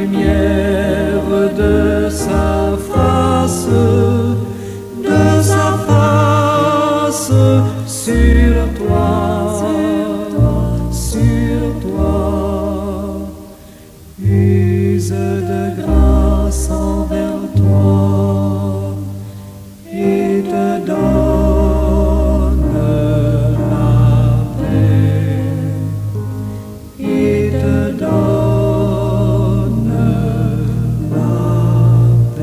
lumière de sa face sur toi, use de grâce envers toi et te donne la paix, et te donne la paix.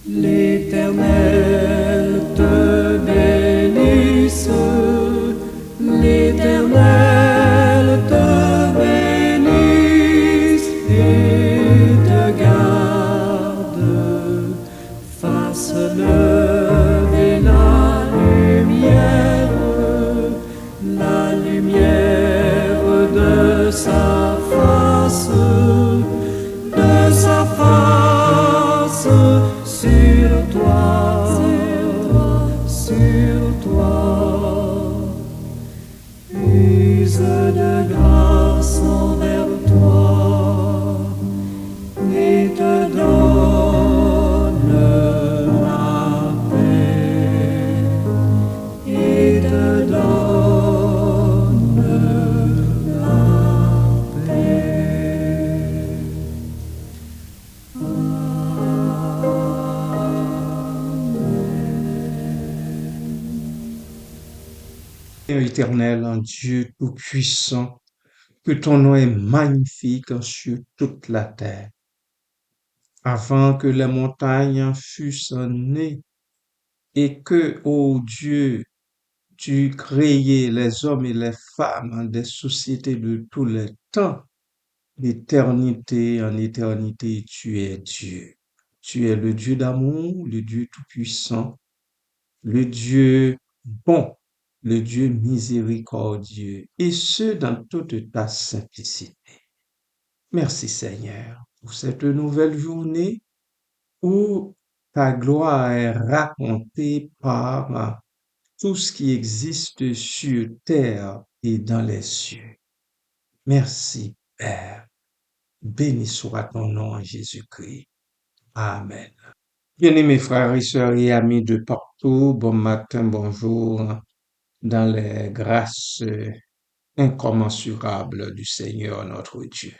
L'Éternel te bénisse, l'Éternel te bénisse et te garde, fasse lever la lumière de sa face sur toi, use de grâce envers toi et te donne la paix, et te donne la paix. Père éternel, un Dieu tout-puissant, que ton nom est magnifique sur toute la terre. Avant que les montagnes fussent nées et que, ô Dieu, tu créais les hommes et les femmes des sociétés de tous les temps, d'éternité en éternité, tu es Dieu. Tu es le Dieu d'amour, le Dieu tout-puissant, le Dieu bon, le Dieu miséricordieux, et ce dans toute ta simplicité. Merci Seigneur pour cette nouvelle journée où ta gloire est racontée par tout ce qui existe sur terre et dans les cieux. Merci Père. Béni soit ton nom en Jésus-Christ. Amen. Bien-aimés frères et sœurs et amis de partout, bon matin, bonjour, dans les grâces incommensurables du Seigneur notre Dieu.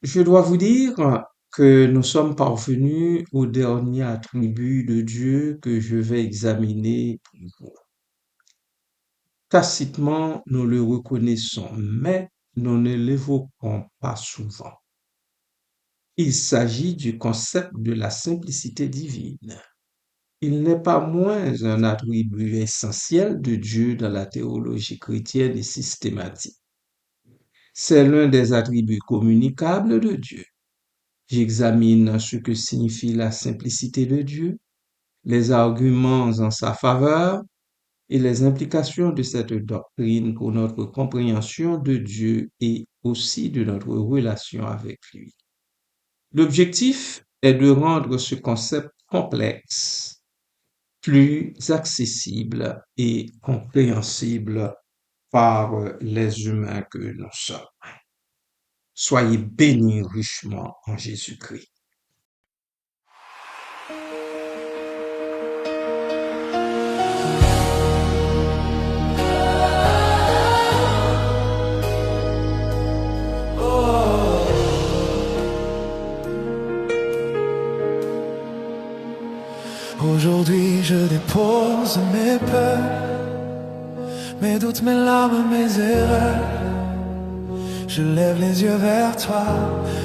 Je dois vous dire que nous sommes parvenus au dernier attribut de Dieu que je vais examiner pour vous. Tacitement, nous le reconnaissons, mais nous ne l'évoquons pas souvent. Il s'agit du concept de la simplicité divine. Il n'est pas moins un attribut essentiel de Dieu dans la théologie chrétienne et systématique. C'est l'un des attributs communicables de Dieu. J'examine ce que signifie la simplicité de Dieu, les arguments en sa faveur et les implications de cette doctrine pour notre compréhension de Dieu et aussi de notre relation avec lui. L'objectif est de rendre ce concept complexe plus accessible et compréhensible par les humains que nous sommes. Soyez bénis richement en Jésus-Christ. Aujourd'hui je dépose mes peurs, mes doutes, mes larmes, mes erreurs. Je lève les yeux vers toi,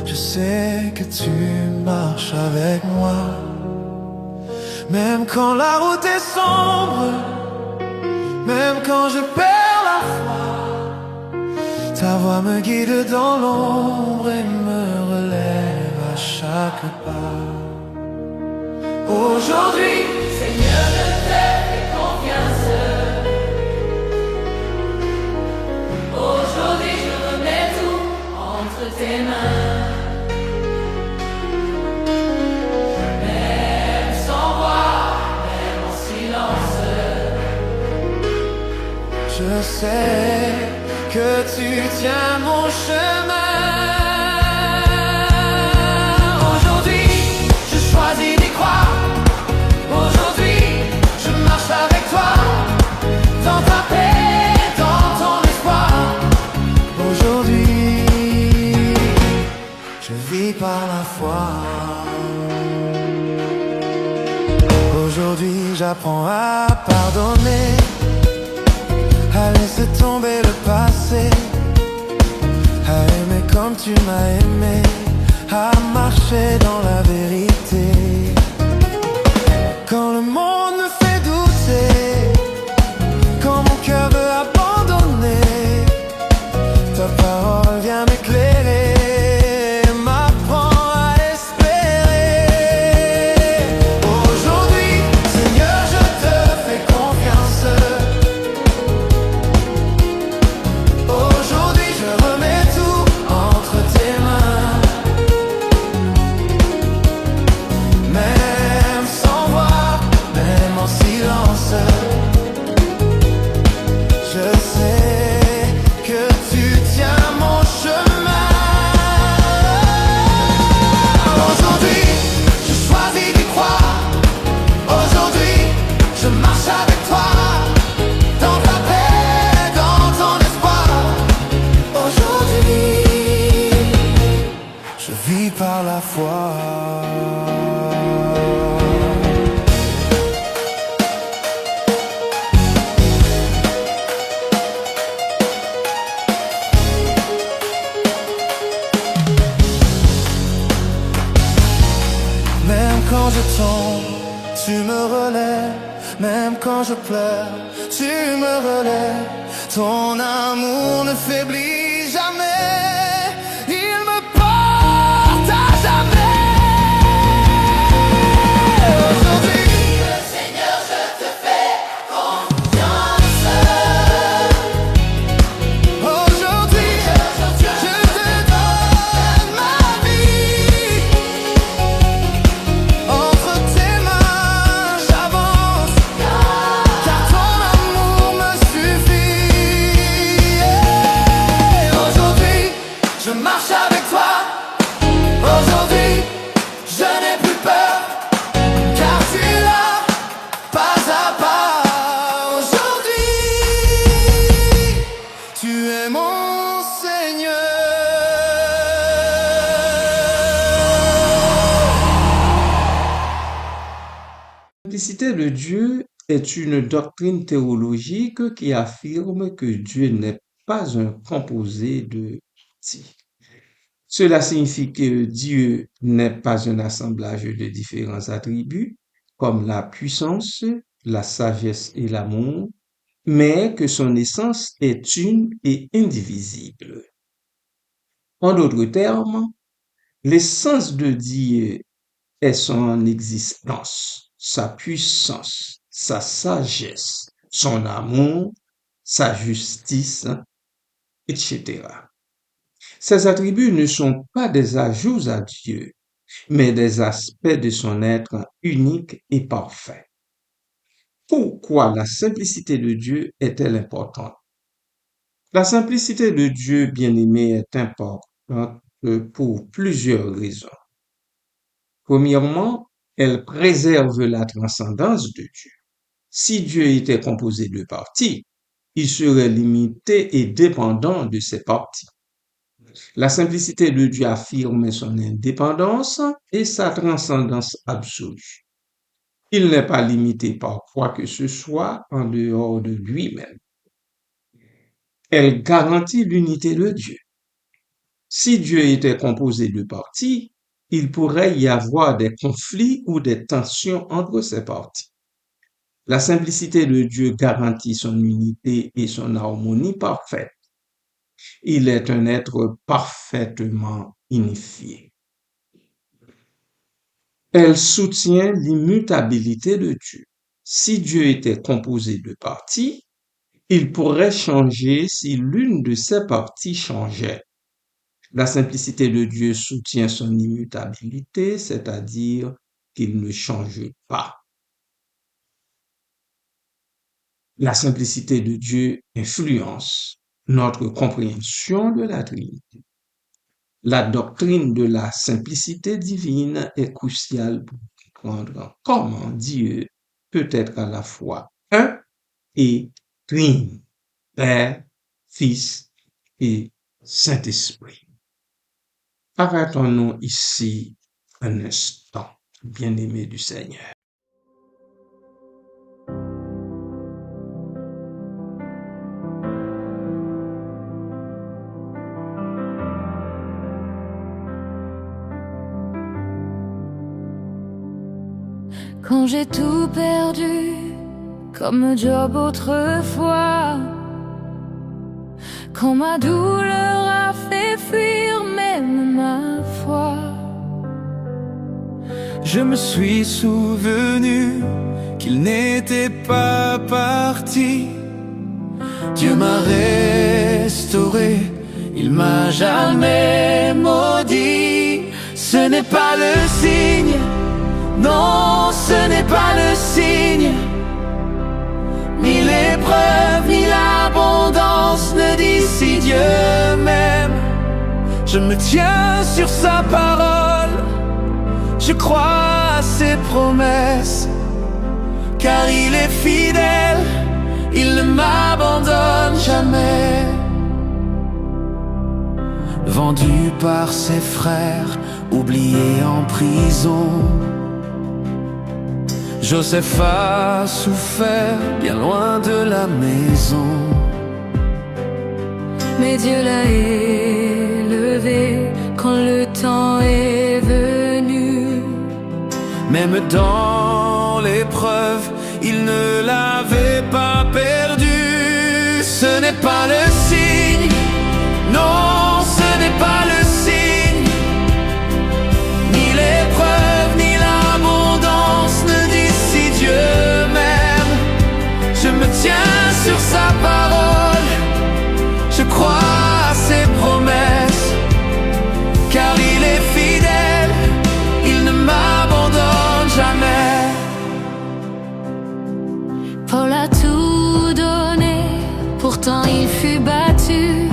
je sais que tu marches avec moi. Même quand la route est sombre, même quand je perds la foi, ta voix me guide dans l'ombre et me relève à chaque pas. Aujourd'hui, Seigneur, je te fais confiance. Aujourd'hui, je remets tout entre tes mains. Même sans voix, même en silence. Je sais que tu tiens mon chemin. Aujourd'hui, je choisis d'y croire. Aujourd'hui, je marche avec toi. Dans ta paix, dans ton espoir. Aujourd'hui, je vis par la foi. Aujourd'hui, j'apprends à pardonner, à laisser tomber le passé, à aimer comme tu m'as aimé, à marcher dans la vérité. Quand le monde me fait douter, quand mon cœur veut abandonner, ta parole vient m'éclairer, m'apprend à espérer. Aujourd'hui, Seigneur, je te fais confiance. Aujourd'hui, je remets tout entre tes mains. Même sans voix, même en silence, je sais que tu tiens mon chemin. Aujourd'hui, je choisis d'y croire. Aujourd'hui, je marche avec toi. Dans ta paix, dans ton espoir. Aujourd'hui, je vis par la foi. Même quand je tombe, tu me relèves. Même quand je pleure, tu me relèves. Ton amour ne faiblit jamais. Il me porte à jamais. Aujourd'hui, Seigneur, je te fais confiance. aujourd'hui, je te donne ma vie. Entre tes mains, j'avance, car ton amour me suffit. Aujourd'hui, je marche avec toi. Aujourd'hui, je n'ai plus peur, car tu es là, pas à pas. Aujourd'hui, tu es mon Seigneur. La simplicité de Dieu est une doctrine théologique qui affirme que Dieu n'est pas un composé de parties. Cela signifie que Dieu n'est pas un assemblage de différents attributs, comme la puissance, la sagesse et l'amour, mais que son essence est une et indivisible. En d'autres termes, l'essence de Dieu est son existence, sa puissance, sa sagesse, son amour, sa justice, etc. Ces attributs ne sont pas des ajouts à Dieu, mais des aspects de son être unique et parfait. Pourquoi la simplicité de Dieu est-elle importante? La simplicité de Dieu bien-aimé est importante pour plusieurs raisons. Premièrement, elle préserve la transcendance de Dieu. Si Dieu était composé de parties, il serait limité et dépendant de ses parties. La simplicité de Dieu affirme son indépendance et sa transcendance absolue. Il n'est pas limité par quoi que ce soit en dehors de lui-même. Elle garantit l'unité de Dieu. Si Dieu était composé de parties, il pourrait y avoir des conflits ou des tensions entre ces parties. La simplicité de Dieu garantit son unité et son harmonie parfaite. Il est un être parfaitement unifié. Elle soutient l'immutabilité de Dieu. Si Dieu était composé de parties, il pourrait changer si l'une de ces parties changeait. La simplicité de Dieu soutient son immutabilité, c'est-à-dire qu'il ne change pas. La simplicité de Dieu influence notre compréhension de la Trinité. La doctrine de la simplicité divine est cruciale pour comprendre comment Dieu peut être à la fois un et trine, Père, Fils et Saint-Esprit. Arrêtons-nous ici un instant, bien-aimés du Seigneur. Quand j'ai tout perdu, comme Job autrefois, quand ma douleur a fait fuir même ma foi, Je me suis souvenu qu'il n'était pas parti. Dieu m'a restauré, il m'a jamais maudit. Ce n'est pas le signe, non, ce n'est pas le signe. Ni l'épreuve, ni l'abondance ne disent si Dieu m'aime. Je me tiens sur sa parole, je crois à ses promesses, car il est fidèle, il ne m'abandonne jamais. Vendu par ses frères, oublié en prison, Joseph a souffert bien loin de la maison. mais Dieu l'a élevé quand le temps est venu. Même dans l'épreuve, il ne l'avait pas perdu. Ce n'est pas le signe, non, ce n'est pas le signe. Ni l'épreuve, ni l'abondance ne disent si Dieu m'aime. Je me tiens sur sa parole, je crois à ses promesses, car il est fidèle, il ne m'abandonne jamais. Paul a tout donné, pourtant il fut battu,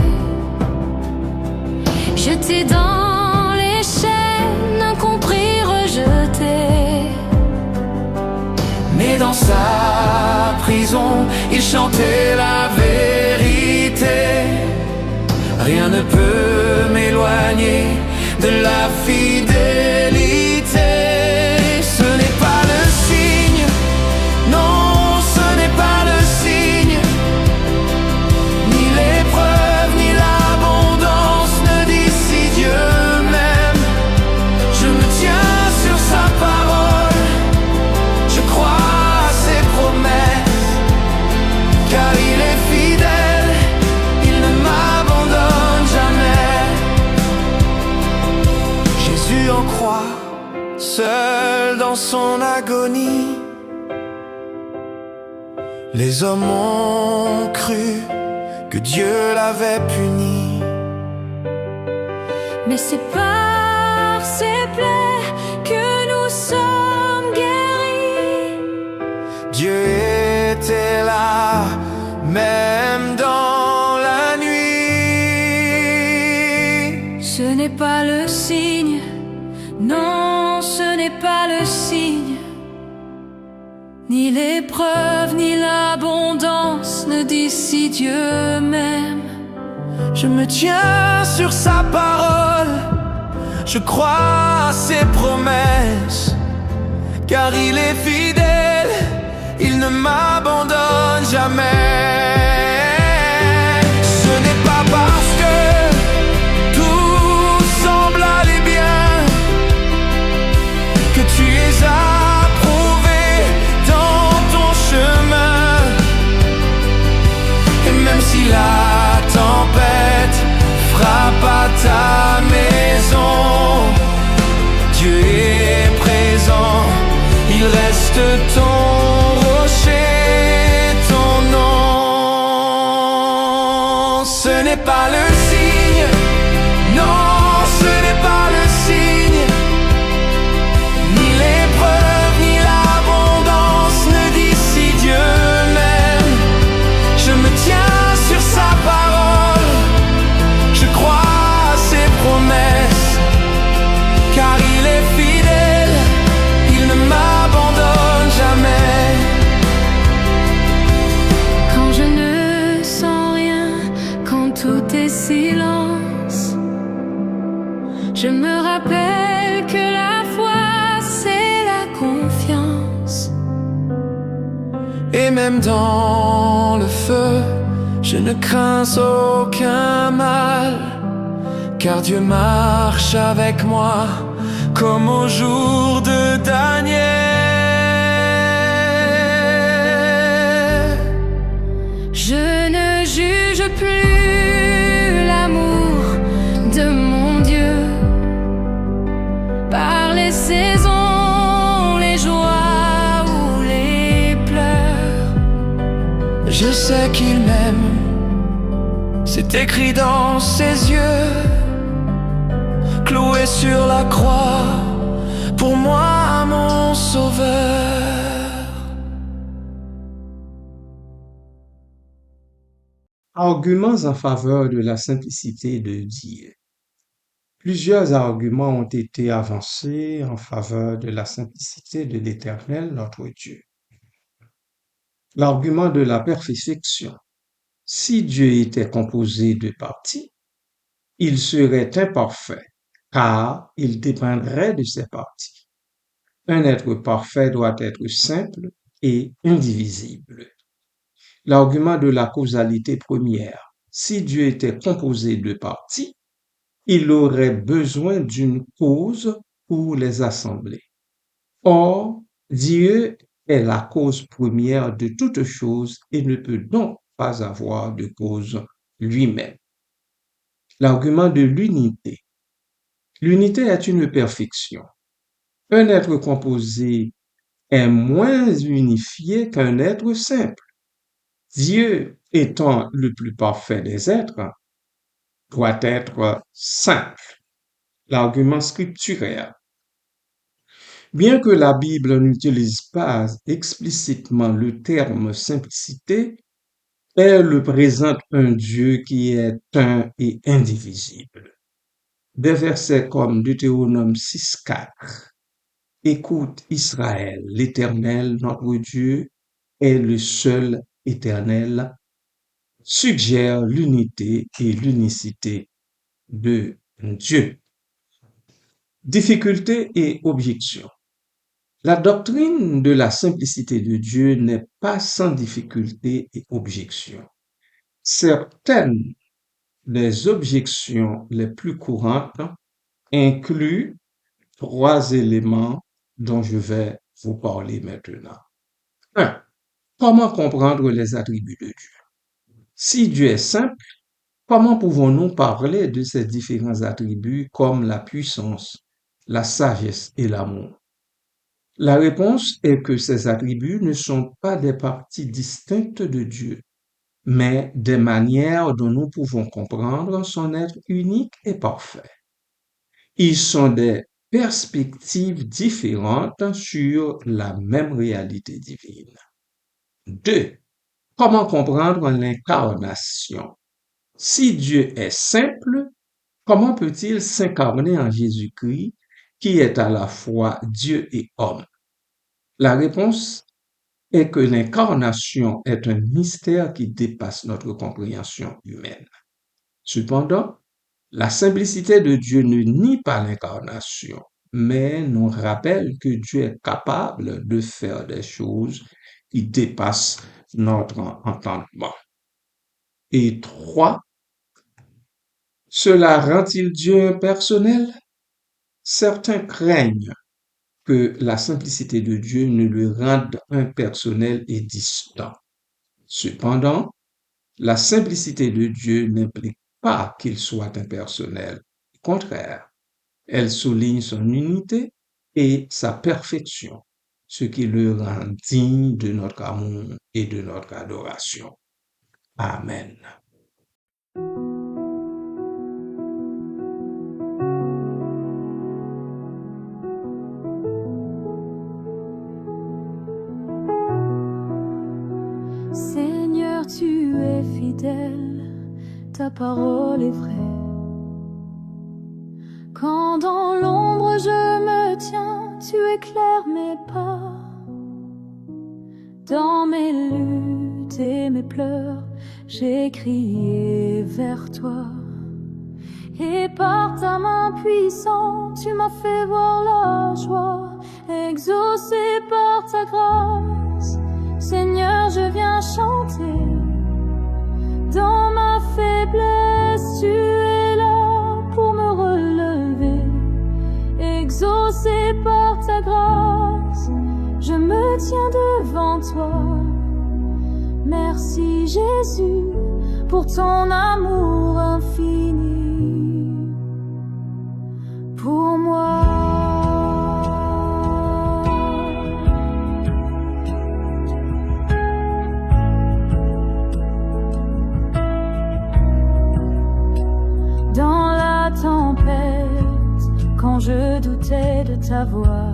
jeté dans les chaînes, incompris, rejeté. Mais dans sa prison, il chantait la vérité. Rien ne peut m'éloigner de la fidélité. Ce n'est pas le signe, non, ce n'est pas le signe. Ni l'épreuve, ni l'abondance ne disent si Dieu m'aime. Je me tiens sur sa parole, je crois à ses promesses, car il est fidèle, il ne m'abandonne jamais. Jésus en croix, seul dans son agonie. Les hommes ont cru que Dieu l'avait puni. Mais c'est par ses plaies que nous sommes guéris. Dieu était là, même dans la nuit. Ce n'est pas le signe, non, ce n'est pas le signe. Ni l'épreuve, ni l'abondance ne disent si Dieu m'aime. Je me tiens sur sa parole, je crois à ses promesses, car il est fidèle, il ne m'abandonne jamais. Ce n'est pas parce que tout semble aller bien que tu es approuvé dans ton chemin. Et même si la tempête frappe à ta maison, Dieu est présent, il reste ton rocher. n'est pas le signe. Non, ce n'est pas le signe. Ni l'épreuve, ni l'abondance ne dit si Dieu m'aime. Je me tiens sur sa parole, je crois à ses promesses, car il est fidèle, il ne m'abandonne jamais. Quand je ne sens rien, quand tout est silence, je me rappelle que la foi, c'est la confiance. Et même dans le feu, je ne crains aucun mal, car Dieu marche avec moi comme au jour de Daniel. Je ne juge plus l'amour de mon Dieu par les saisons, les joies ou les pleurs. Je sais qu'il m'aime, c'est écrit dans ses yeux, cloué sur la croix, pour moi mon sauveur. Arguments en faveur de la simplicité de Dieu. Plusieurs arguments ont été avancés en faveur de la simplicité de l'Éternel, notre Dieu. L'argument de la perfection. Si Dieu était composé de parties, il serait imparfait, car il dépendrait de ses parties. Un être parfait doit être simple et indivisible. L'argument de la causalité première. Si Dieu était composé de parties, il aurait besoin d'une cause pour les assembler. Or, Dieu est la cause première de toute chose et ne peut donc pas avoir de cause lui-même. L'argument de l'unité. L'unité est une perfection. Un être composé est moins unifié qu'un être simple. Dieu étant le plus parfait des êtres, doit être simple. L'argument scripturaire. Bien que la Bible n'utilise pas explicitement le terme simplicité, elle présente un Dieu qui est un et indivisible. Des versets comme Deutéronome 6,4. Écoute Israël, l'Éternel, notre Dieu, est le seul éternel, suggère l'unité et l'unicité de Dieu. Difficulté et objection. La doctrine de la simplicité de Dieu n'est pas sans difficulté et objection. Certaines des objections les plus courantes incluent 3 éléments dont je vais vous parler maintenant. 1. Comment comprendre les attributs de Dieu? Si Dieu est simple, comment pouvons-nous parler de ses différents attributs comme la puissance, la sagesse et l'amour? La réponse est que ces attributs ne sont pas des parties distinctes de Dieu, mais des manières dont nous pouvons comprendre son être unique et parfait. Ils sont des perspectives différentes sur la même réalité divine. 2. Comment comprendre l'incarnation? Si Dieu est simple, comment peut-il s'incarner en Jésus-Christ, qui est à la fois Dieu et homme? La réponse est que l'incarnation est un mystère qui dépasse notre compréhension humaine. Cependant, la simplicité de Dieu ne nie pas l'incarnation, mais nous rappelle que Dieu est capable de faire des choses qui dépassent notre entendement. Et 3, cela rend-il Dieu impersonnel? Certains craignent que la simplicité de Dieu ne le rende impersonnel et distant. Cependant, la simplicité de Dieu n'implique pas qu'il soit impersonnel. Au contraire, elle souligne son unité et sa perfection, ce qui le rend digne de notre amour et de notre adoration. Amen. Seigneur, tu es fidèle, ta parole est vraie. Quand dans l'ombre je me tiens, tu éclaires mes pas. Dans mes luttes et mes pleurs, j'ai crié vers toi. Et par ta main puissante, tu m'as fait voir la joie. Exaucé par ta grâce, Seigneur, je viens chanter. Dans ma faiblesse, tu es là pour me relever. Exaucé par ta grâce, je me tiens devant toi. Merci Jésus pour ton amour infini pour moi. Dans la tempête, quand je doutais de ta voix,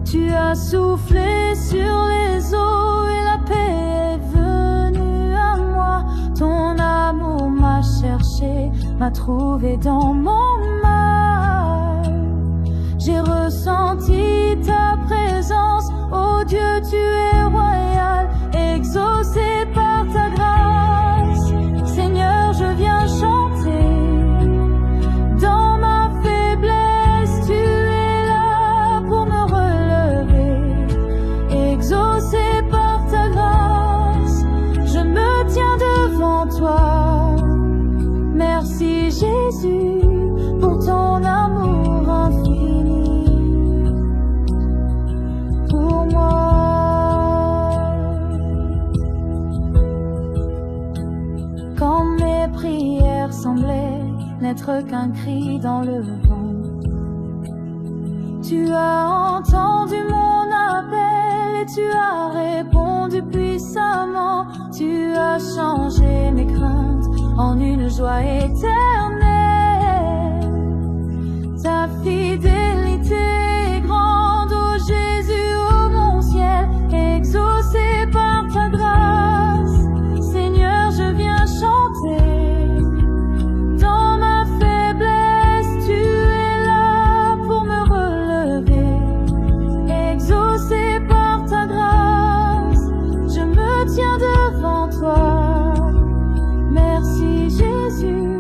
tu as soufflé sur les eaux et la paix est venue à moi. Ton amour m'a cherché, m'a trouvé dans mon mal. J'ai ressenti ta présence, oh Dieu, tu es royal, exaucé par ta grâce. Seigneur, je viens chanter. Dans ma faiblesse, tu es là pour me relever. Exaucé par ta grâce, je me tiens devant toi. Merci Jésus pour ton amour infini pour moi. Quand mes prières semblaient n'être qu'un cri dans le vent, tu as entendu mon appel et tu as répondu puissamment. Tu as changé mes craintes en une joie éternelle. Ta fidélité est grande, ô Jésus, ô mon ciel, exaucé par ta grâce. Seigneur, je viens chanter. Dans ma faiblesse, tu es là pour me relever. Exaucé par ta grâce, je me tiens devant toi. Merci Jésus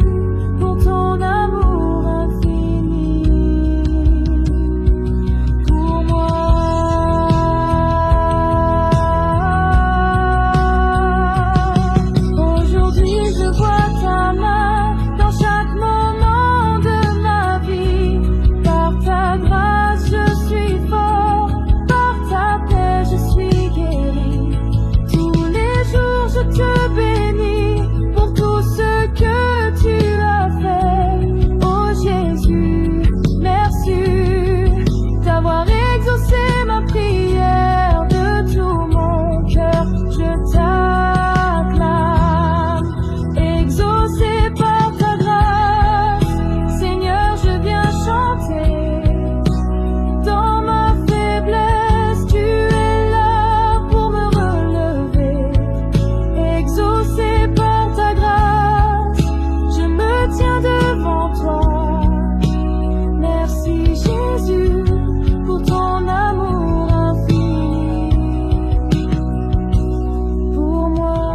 pour ton amour infini pour moi. Aujourd'hui je vois ta main dans chaque moment de ma vie. Par ta grâce je suis fort, par ta paix je suis guéri. Tous les jours je te bénis pour tout ce que tu as fait. Oh Jésus, merci d'avoir exaucé ma prière de tout mon cœur. Je t'acclame, exaucé par ta grâce. Seigneur, je viens chanter. Dans ma faiblesse, tu es là pour me relever. Exaucé par ta grâce, je me tiens devant toi. Merci Jésus pour ton amour infini pour moi.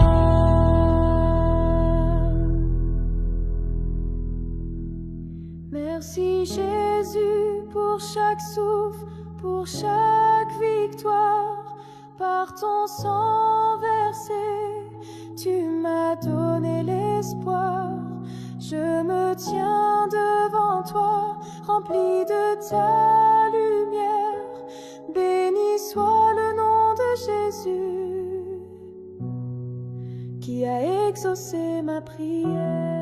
Merci Jésus pour chaque souffle, pour chaque victoire. Par ton sang versé, tu m'as donné l'espoir. Je me tiens devant toi, rempli de ta lumière. Béni soit le nom de Jésus, qui a exaucé ma prière.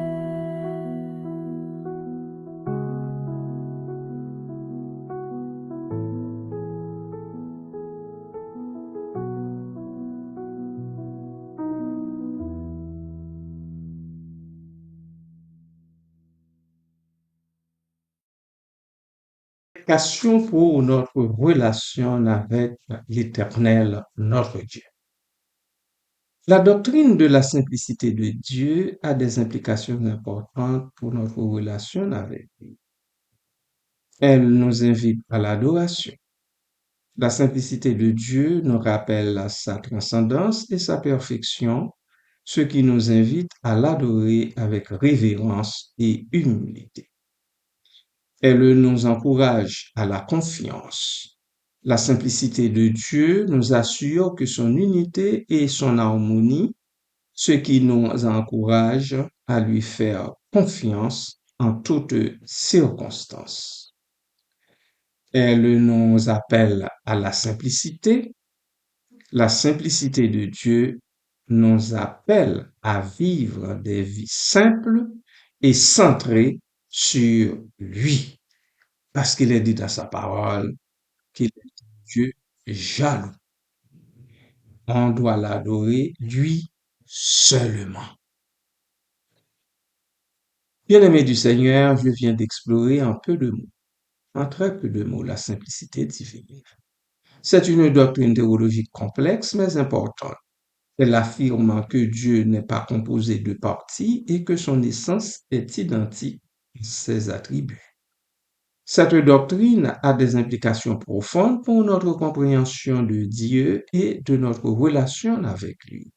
Pour notre relation avec l'Éternel, notre Dieu. La doctrine de la simplicité de Dieu a des implications importantes pour notre relation avec lui. Elle nous invite à l'adoration. La simplicité de Dieu nous rappelle sa transcendance et sa perfection, ce qui nous invite à l'adorer avec révérence et humilité. Elle nous encourage à la confiance. La simplicité de Dieu nous assure que son unité et son harmonie, ce qui nous encourage à lui faire confiance en toutes circonstances. Elle nous appelle à la simplicité. La simplicité de Dieu nous appelle à vivre des vies simples et centrées sur lui. Parce qu'il est dit dans sa parole qu'il est un Dieu jaloux. On doit l'adorer lui seulement. Bien-aimé du Seigneur, je viens d'explorer en très peu de mots, la simplicité divine. C'est une doctrine théologique complexe mais importante. Elle affirme que Dieu n'est pas composé de parties et que son essence est identique à ses attributs. Cette doctrine a des implications profondes pour notre compréhension de Dieu et de notre relation avec lui.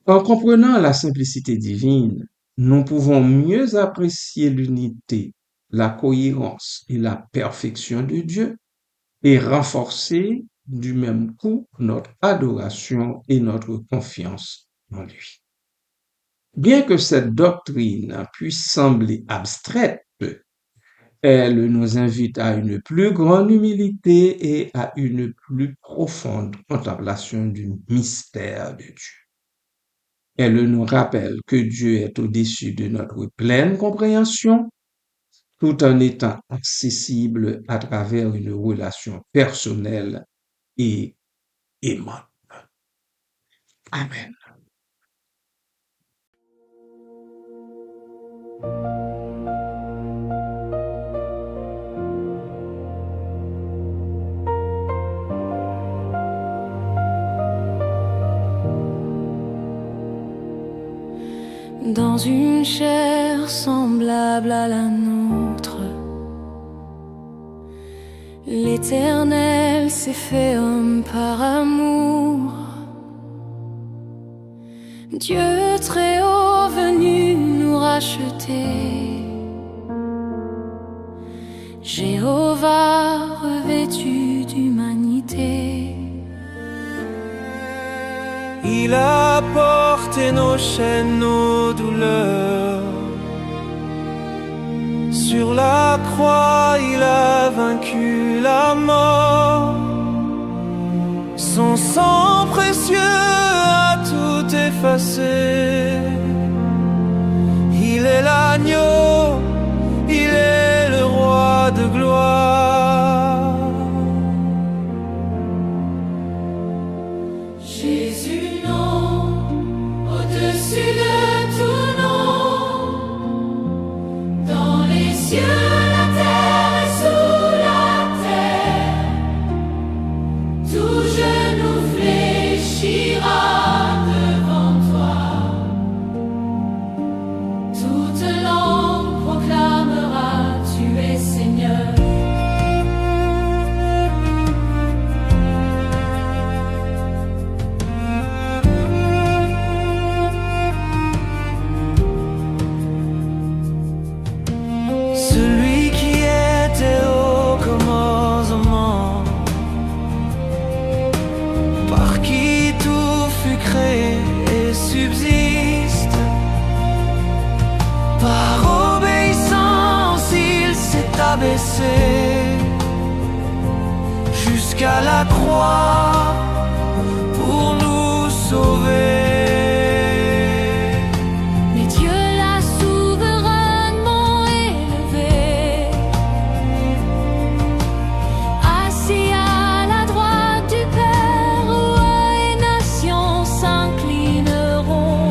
En comprenant la simplicité divine, nous pouvons mieux apprécier l'unité, la cohérence et la perfection de Dieu et renforcer du même coup notre adoration et notre confiance en lui. Bien que cette doctrine puisse sembler abstraite, elle nous invite à une plus grande humilité et à une plus profonde contemplation du mystère de Dieu. Elle nous rappelle que Dieu est au-dessus de notre pleine compréhension, tout en étant accessible à travers une relation personnelle et aimante. Amen. Dans une chair semblable à la nôtre, l'Éternel s'est fait homme par amour. Dieu très haut venu nous racheter, Jéhovah revêtu d'humanité. Il a porté nos chaînes, nos douleurs. Sur la croix, il a vaincu la mort. Son sang précieux a tout effacé. Il est l'agneau, il est le roi de gloire. Jésus, nom, au-dessus de tout nom, dans les cieux, la terre et sous la terre, tout genou fléchira devant toi, toute langue proclamera, tu es Seigneur. Celui qui était au commencement, par qui tout fut créé et subsiste, par obéissance il s'est abaissé jusqu'à la croix pour nous sauver. Mais Dieu l'a souverainement élevé, assis à la droite du Père, rois et nations s'inclineront.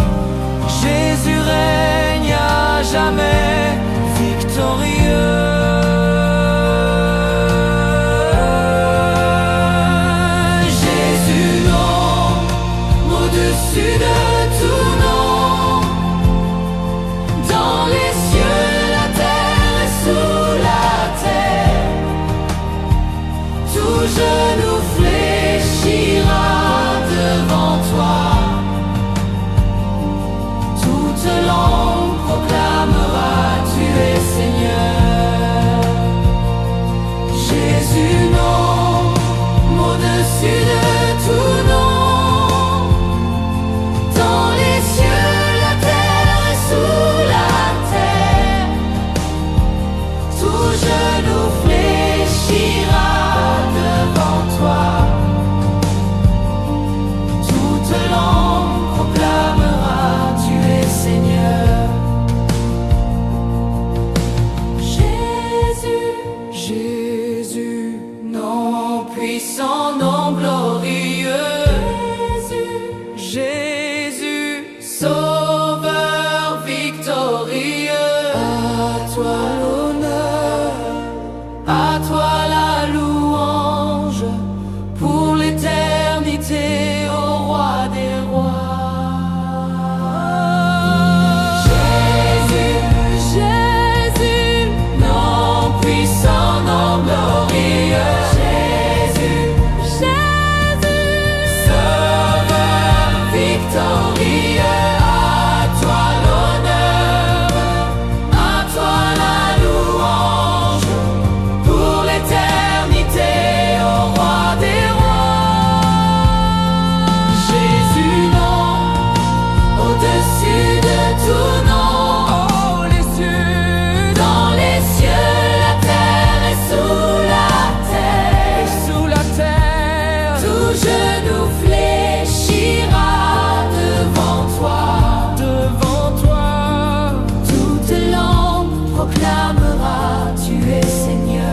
Jésus règne à jamais victorieux. Jésus nom, au-dessus puissant, non glorieux. Jésus, Sauveur victorieux. À toi l'honneur, à toi la louange, pour l'éternité, ô roi des rois. Jésus, Jésus, non puissant, non glorieux. Jésus, Jésus, Sauveur victorieux. À toi l'honneur, à toi la louange, pour l'éternité, ô roi des rois. Jésus, non, au-dessus de tout nom. Oh, les cieux, dans les cieux, la terre et sous la terre. Et sous la terre, tout genou fléchira devant toi. Devant toi, toute langue proclamera, tu es Seigneur.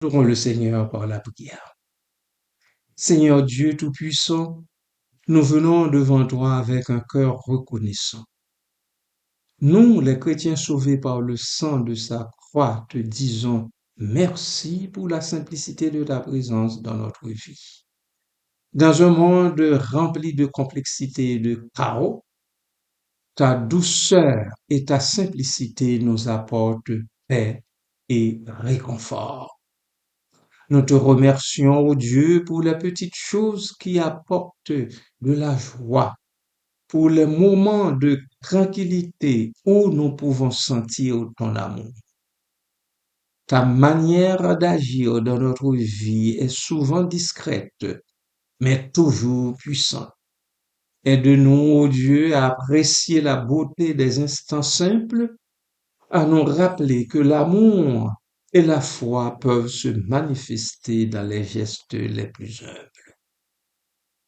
Adorons le Seigneur par la prière. Seigneur Dieu Tout-Puissant, nous venons devant toi avec un cœur reconnaissant. Nous, les chrétiens sauvés par le sang de sa croix, te disons merci pour la simplicité de ta présence dans notre vie. Dans un monde rempli de complexité et de chaos, ta douceur et ta simplicité nous apportent paix et réconfort. Nous te remercions, ô Dieu, pour les petites choses qui apportent de la joie, pour les moments de tranquillité où nous pouvons sentir ton amour. Ta manière d'agir dans notre vie est souvent discrète, mais toujours puissante. Aide-nous, ô Dieu, à apprécier la beauté des instants simples, à nous rappeler que l'amour et la foi peuvent se manifester dans les gestes les plus humbles.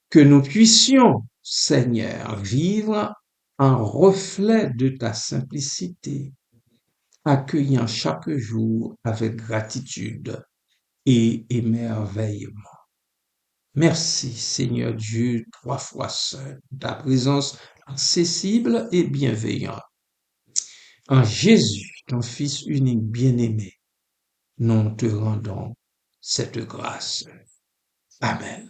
Que nous puissions, Seigneur, vivre en reflet de ta simplicité, accueillant chaque jour avec gratitude et émerveillement. Merci, Seigneur Dieu, 3 fois saint, ta présence accessible et bienveillante. En Jésus, ton Fils unique bien-aimé, nous te rendons cette grâce. Amen.